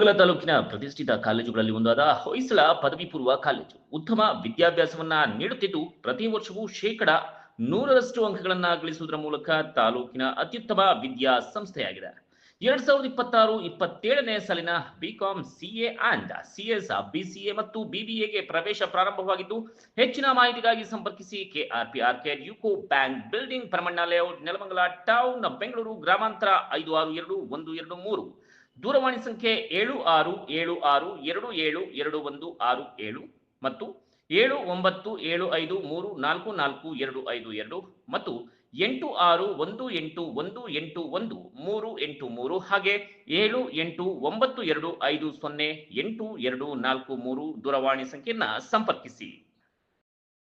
ಹಾನಗಲ ತಾಲೂಕಿನ ಪ್ರತಿಷ್ಠಿತ ಕಾಲೇಜುಗಳಲ್ಲಿ ಒಂದಾದ ಹೊಯ್ಸಳ ಪದವಿ ಪೂರ್ವ ಕಾಲೇಜು ಉತ್ತಮ ವಿದ್ಯಾಭ್ಯಾಸವನ್ನ ನೀಡುತ್ತಿದ್ದು ಪ್ರತಿ ವರ್ಷವೂ ಶೇಕಡ 100ರಷ್ಟು ಅಂಕಗಳನ್ನ ಗಳಿಸುವುದರ ಮೂಲಕ ತಾಲೂಕಿನ ಅತ್ಯುತ್ತಮ ವಿದ್ಯಾ ಸಂಸ್ಥೆಯಾಗಿದೆ. 2026-27ನೇ ಸಾಲಿನ BCom CA and CS BCA ಮತ್ತು ಬಿಬಿಎಗೆ ಪ್ರವೇಶ ಪ್ರಾರಂಭವಾಗಿದ್ದು, ಹೆಚ್ಚಿನ ಮಾಹಿತಿಗಾಗಿ ಸಂಪರ್ಕಿಸಿ KRP arcade UCO bank building, Paramanna layout, Nelamangala town, Bengaluru ಗ್ರಾಮಾಂತರ 562123. ದೂರವಾಣಿ ಸಂಖ್ಯೆ 7676272167 ಮತ್ತು 7975344252 ಮತ್ತು 8618181383 ಹಾಗೆ 7892508243 ದೂರವಾಣಿ ಸಂಖ್ಯೆಯನ್ನ ಸಂಪರ್ಕಿಸಿ.